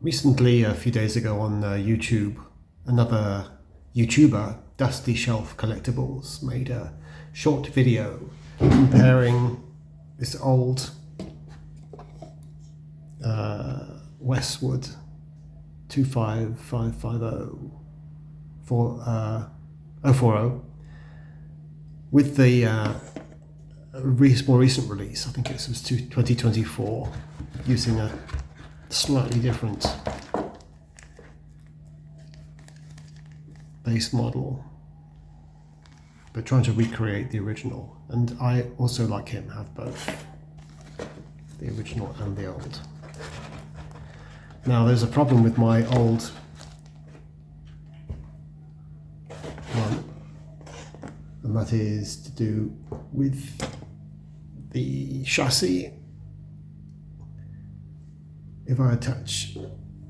Recently, a few days ago on YouTube, another YouTuber, Dusty Shelf Collectables, made a short video comparing this old Westwood 25550 040 with the more recent release. I think it was 2024, using a slightly different base model, but trying to recreate the original. And I also, like him, have both the original and the old. Now there's a problem with my old one, and that is to do with the chassis. If I attach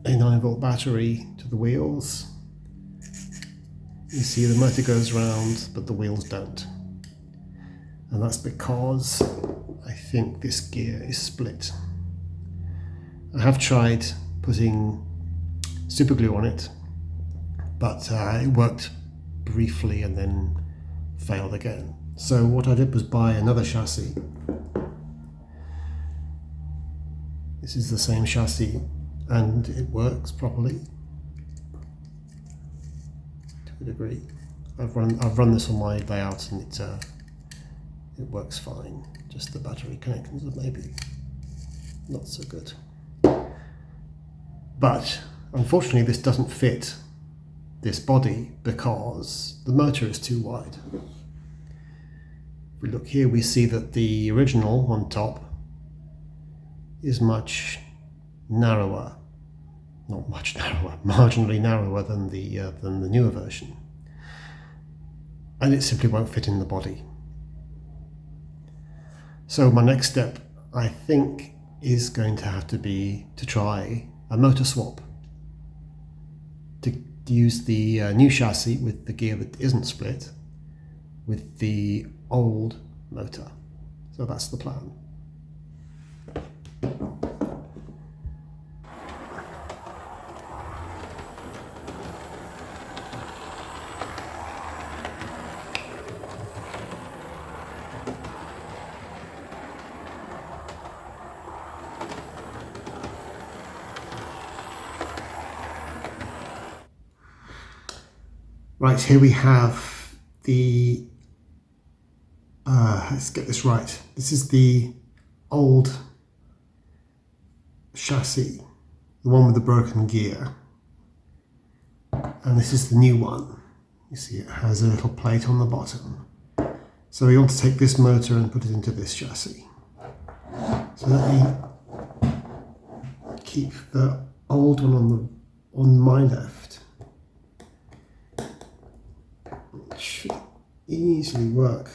a 9-volt battery to the wheels, you see the motor goes round, but the wheels don't. And that's because I think this gear is split. I have tried putting super glue on it, but it worked briefly and then failed again. So what I did was buy another chassis. This is the same chassis and it works properly to a degree. I've run this on my layout and it works fine. Just the battery connections are maybe not so good. But unfortunately this doesn't fit this body because the motor is too wide. If we look here, we see that the original on top is much narrower, not much narrower, marginally narrower than the newer version, and it simply won't fit in the body. So my next step, I think, is going to have to be to try a motor swap, to use the new chassis with the gear that isn't split with the old motor. So that's the plan. Right, here we have the, let's get this right. This is the old chassis, the one with the broken gear. And this is the new one. You see it has a little plate on the bottom. So we want to take this motor and put it into this chassis. So let me keep the old one on my left. It should easily work.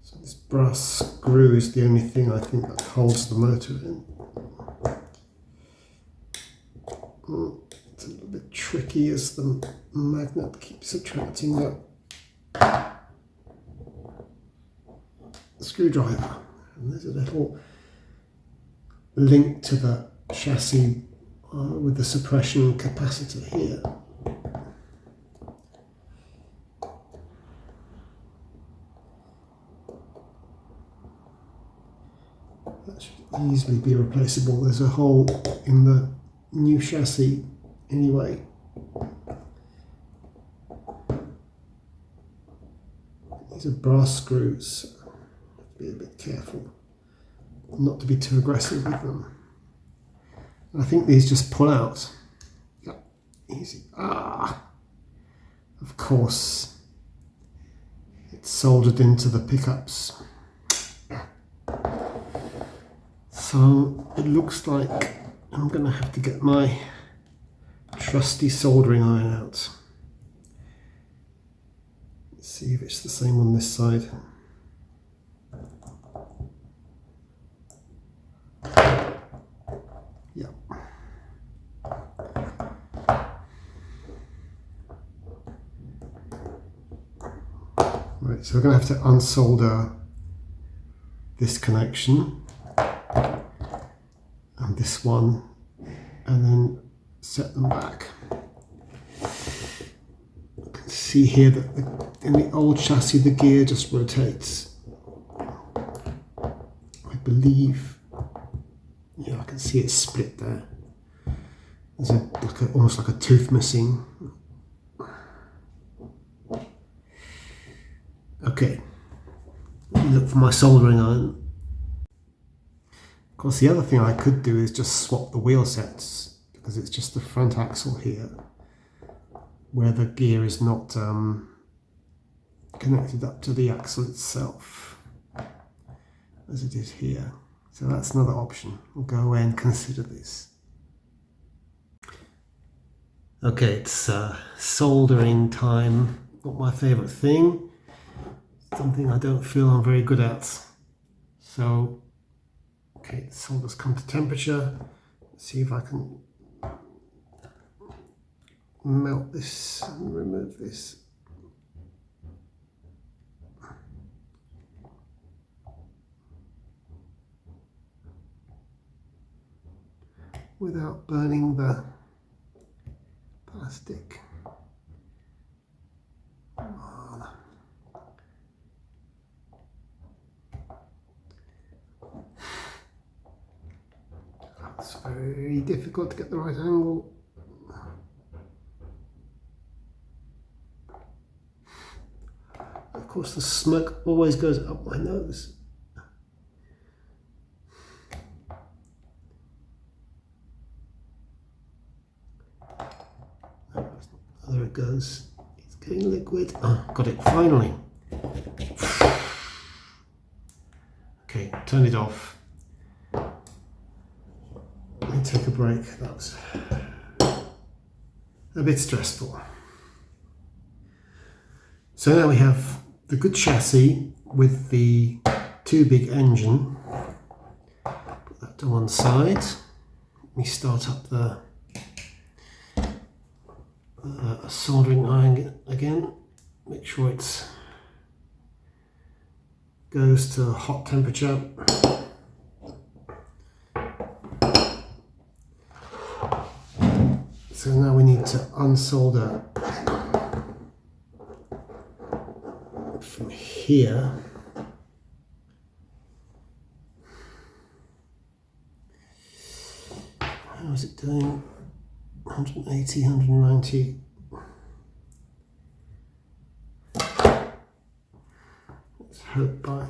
So this brass screw is the only thing I think that holds the motor in. It's a little bit tricky as the magnet keeps attracting the screwdriver. And there's a little link to the chassis with the suppression capacitor here. That should easily be replaceable. There's a hole in the new chassis anyway. These are brass screws, so be a bit careful not to be too aggressive with them. I think these just pull out. Yep, easy. Of course, it's soldered into the pickups. So it looks like I'm going to have to get my trusty soldering iron out. Let's see if it's the same on this side. Yeah. Right, so we're going to have to unsolder this connection. this one and then set them back. You can see here that in the old chassis the gear just rotates. I believe, yeah, I can see it split there. There's almost like a tooth missing. Okay, look for my soldering iron. Of course, the other thing I could do is just swap the wheel sets, because it's just the front axle here where the gear is not connected up to the axle itself as it is here. So that's another option. We'll go away and consider this. Okay, it's soldering time. Not my favourite thing. Something I don't feel I'm very good at. So, okay, the solder's come to temperature. Let's see if I can melt this and remove this. Without burning the plastic. It's very difficult to get the right angle. Of course, the smoke always goes up my nose. There it goes. It's getting liquid. Oh, got it finally. Okay, turn it off. Let me take a break. That was a bit stressful. So now we have the good chassis with the too big engine. Put that to one side. Let me start up the soldering iron again. Make sure it goes to hot temperature. So now we need to unsolder from here. How is it doing? 180, 190. Let's hope by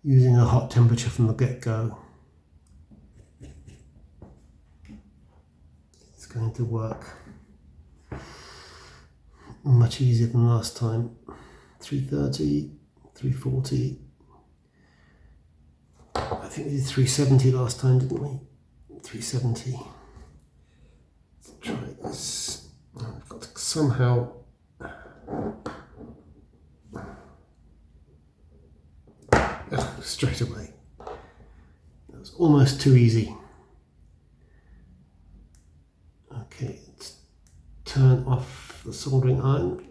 using a hot temperature from the get-go, it's going to work much easier than last time. 330, 340. I think we did 370 last time, didn't we? 370. Let's try this. I've got to somehow straight away. That was almost too easy. Okay, let's turn off the soldering iron.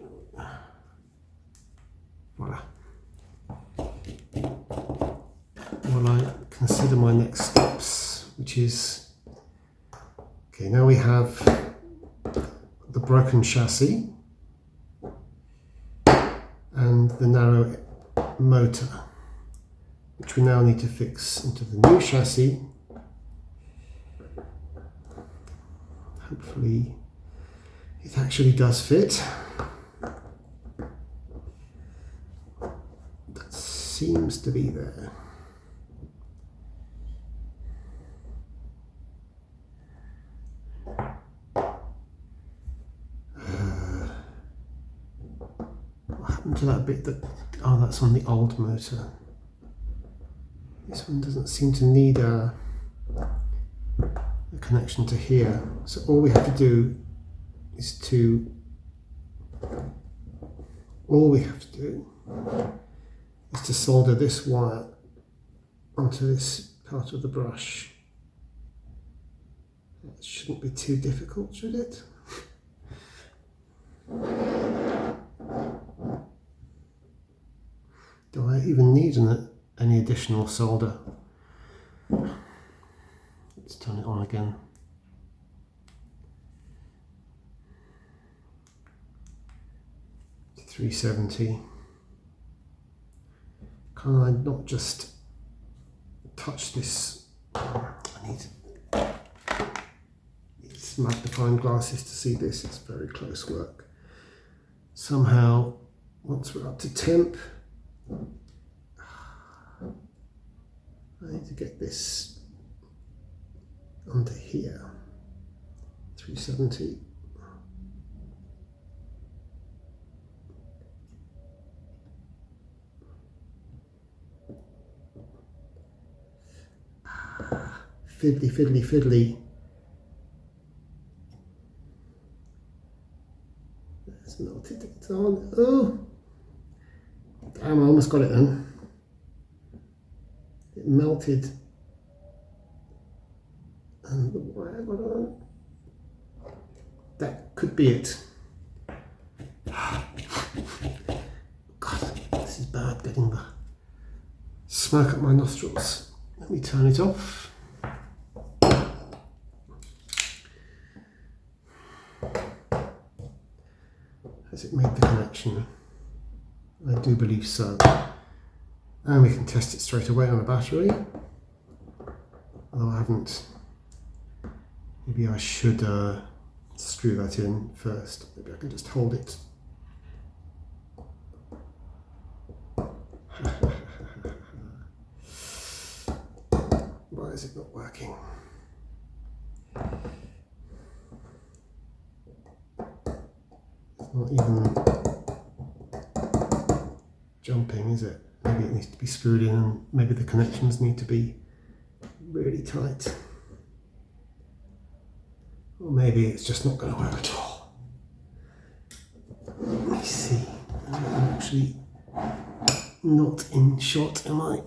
Voila. While I consider my next steps, which is, okay, now we have the broken chassis and the narrow motor, which we now need to fix into the new chassis. Hopefully it actually does fit. That seems to be there. What happened to that bit that, oh, that's on the old motor. This one doesn't seem to need a connection to here. So all we have to do is to solder this wire onto this part of the brush. It shouldn't be too difficult, should it? Do I even need any additional solder. Let's turn it on again. It's 370. Can I not just touch this? I need these magnifying glasses to see this. It's very close work. Somehow, once we're up to temp, I need to get this under here. 370. Fiddly, fiddly, fiddly. It's melted. It's on. Oh! Damn, I almost got it then. It melted. And the wire got on. That could be it. God, this is bad, getting the smoke up my nostrils. Let me turn it off. Has it made the connection? I do believe so. And we can test it straight away on a battery. Although I haven't. Maybe I should screw that in first. Maybe I can just hold it. Why is it not working? It's not even jumping, is it? Maybe it needs to be screwed in, and maybe the connections need to be really tight. Or maybe it's just not going to work at all. Let me see. I'm actually not in shot, am I?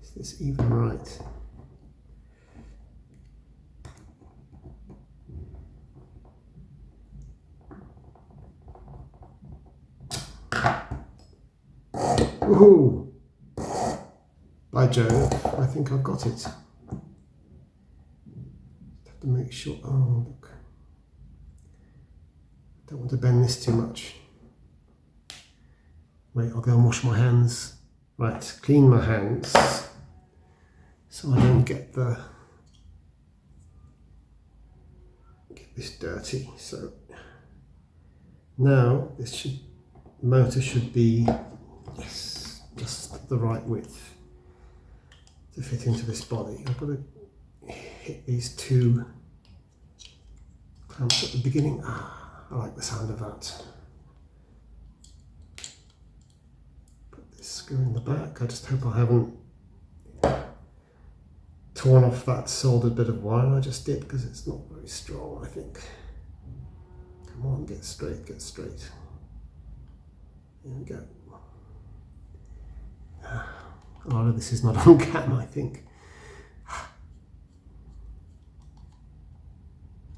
Is this even right? Ooh! By Jove, I think I've got it. Just have to make sure. Oh, look. Don't want to bend this too much. Wait, I'll go and wash my hands. Right, clean my hands so I don't get this dirty. So now this motor should be, yes, just the right width to fit into this body. I've got to hit these two clamps at the beginning. I like the sound of that. Put this screw in the back. I just hope I haven't torn off that soldered bit of wire I just did, because it's not very strong, I think. Come on, get straight, get straight. There we go. A lot of this is not on cam, I think.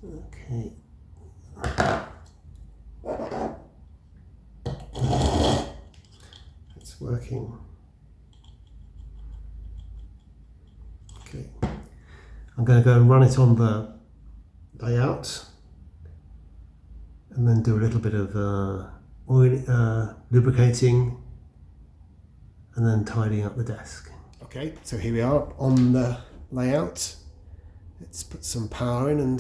Okay. It's working. Okay. I'm going to go and run it on the layout and then do a little bit of oil lubricating and then tidying up the desk. Okay, so here we are on the layout. Let's put some power in, and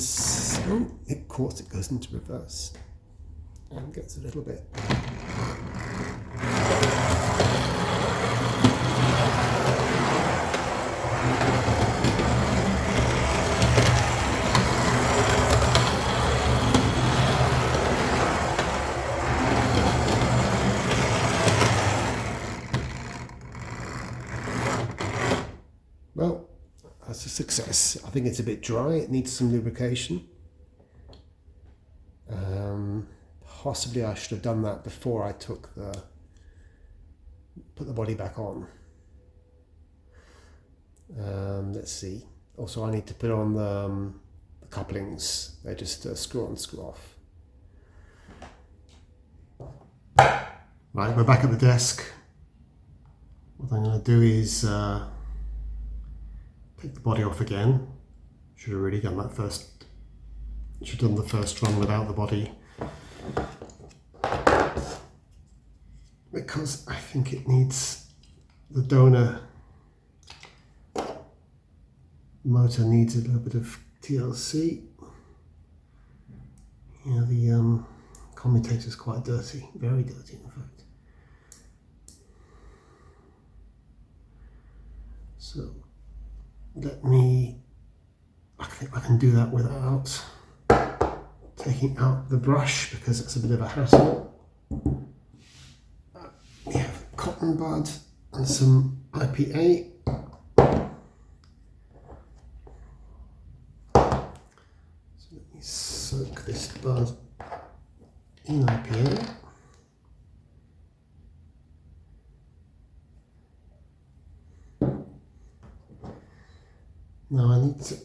oh, of course it goes into reverse and gets a little bit. Well, that's a success. I think it's a bit dry. It needs some lubrication. Possibly I should have done that before I took put the body back on. Let's see. Also, I need to put on the couplings. They're just screw on, screw off. Right, we're back at the desk. What I'm going to do is take the body off again. Should have really done that first. Should have done the first run without the body, because I think it needs, the donor motor needs a little bit of TLC. Yeah, the commutator is quite dirty, very dirty in fact. So let me, I think I can do that without taking out the brush, because it's a bit of a hassle. We have cotton bud and some IPA. So let me soak this bud in IPA. Now I need to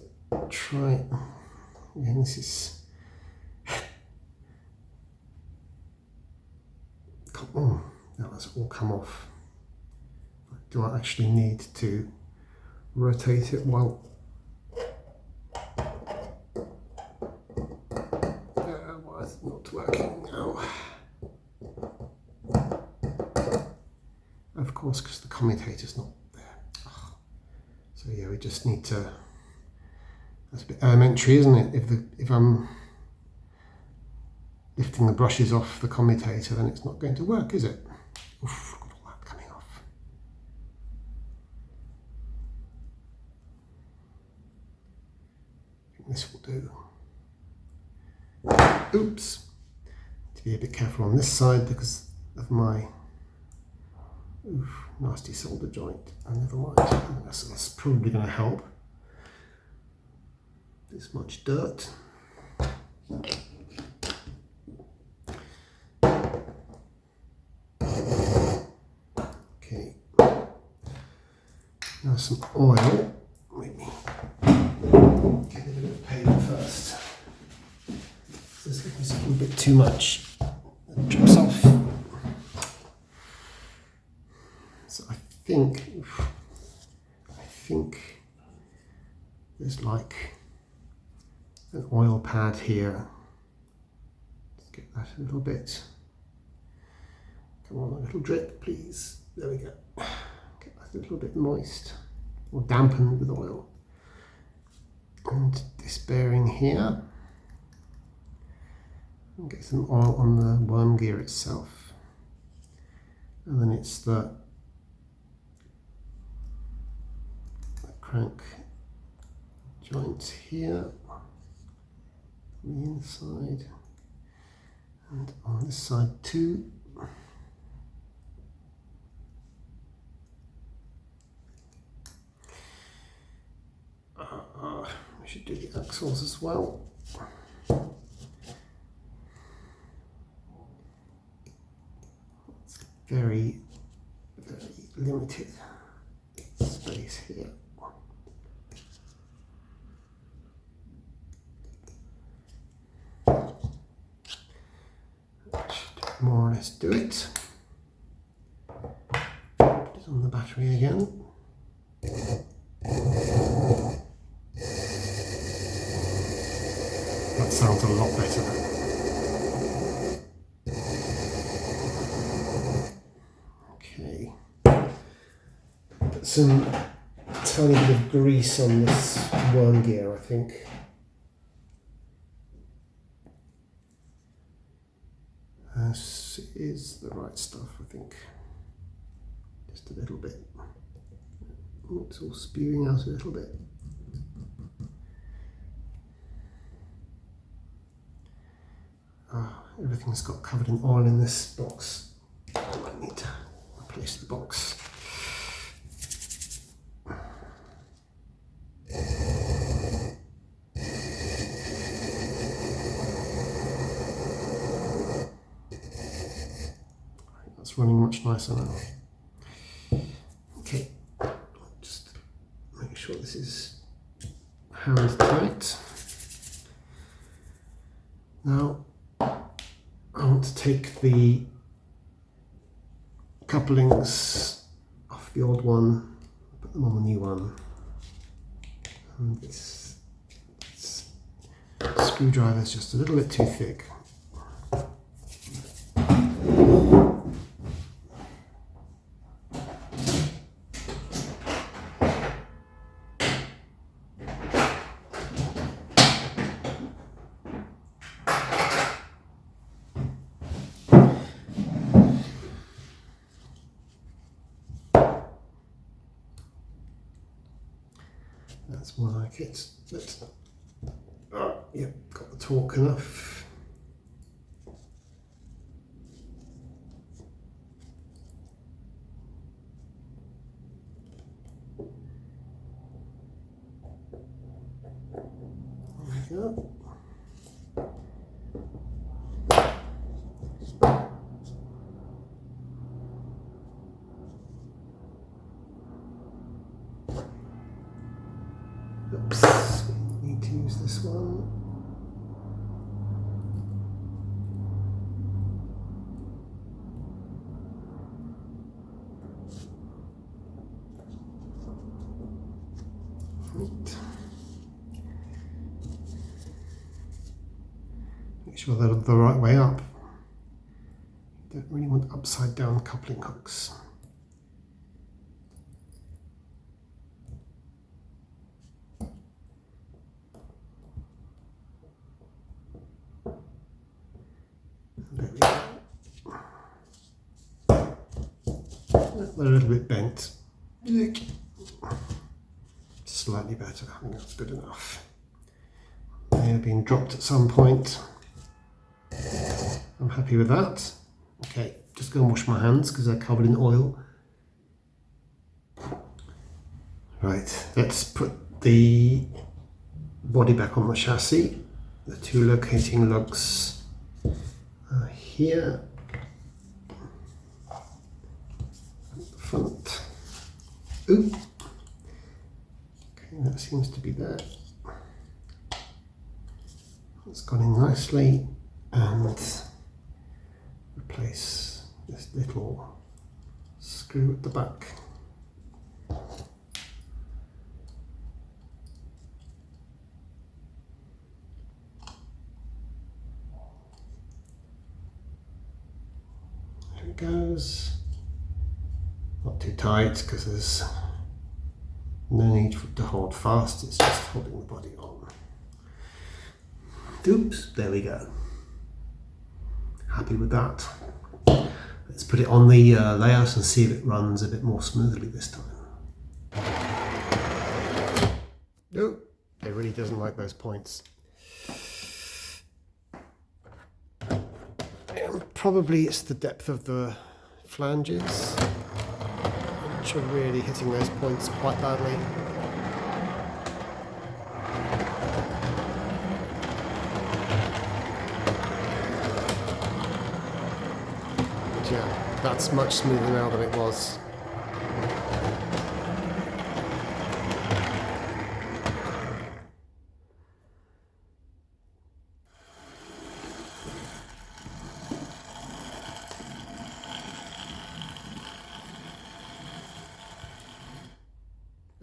try, again, this is, oh, now that's all come off. Do I actually need to rotate it? Well, why is it not working now? Of course, because the commutator's not there. Oh. So yeah, we just need to, that's a bit elementary, isn't it? If I'm lifting the brushes off the commutator, then it's not going to work, is it? Oof, look at all that coming off. I think this will do. Oops. To be a bit careful on this side because of my nasty solder joint. Never mind. That's probably going to help. This much dirt. Okay. Now some oil. Maybe get a bit of paper first. This is a little bit too much. It drips off. So I think there's like an oil pad here. Let's get that a little bit. Come on, a little drip, please. There we go. Get that a little bit moist or dampened with oil. And this bearing here. And get some oil on the worm gear itself. And then it's the crank joint here on the inside and on this side too. We should do the axles as well. It's very, very limited space here. More or less do it. Put it on the battery again. That sounds a lot better. Okay. Put some tiny bit of grease on this worm gear, I think. This is the right stuff, I think. Just a little bit. It's all spewing out a little bit. Everything's got covered in oil in this box. I might need to replace the box. Running much nicer now. Okay, just make sure this is hand tight. Now I want to take the couplings off the old one, put them on the new one. And this screwdriver is just a little bit too thick. That's more like it. But, yep, got the torque enough. There we go. Oops, need to use this one. Right. Make sure they're the right way up. Don't really want upside down coupling hooks. There we go. They're a little bit bent. Slightly better. I think that's good enough. They have been dropped at some point. I'm happy with that. Okay, just go and wash my hands because they're covered in oil. Right, let's put the body back on the chassis. The two locating lugs are here. At the front. Oop. Okay, that seems to be there. It's gone in nicely, and replace this little screw at the back. There it goes. Not too tight because there's no need for it to hold fast, it's just holding the body on. Oops, there we go. Happy with that. Let's put it on the layout and see if it runs a bit more smoothly this time. Nope, it really doesn't like those points. And probably it's the depth of the flanges which are really hitting those points quite badly. Yeah, that's much smoother now than it was.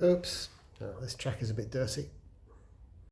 Oops, oh, this track is a bit dirty.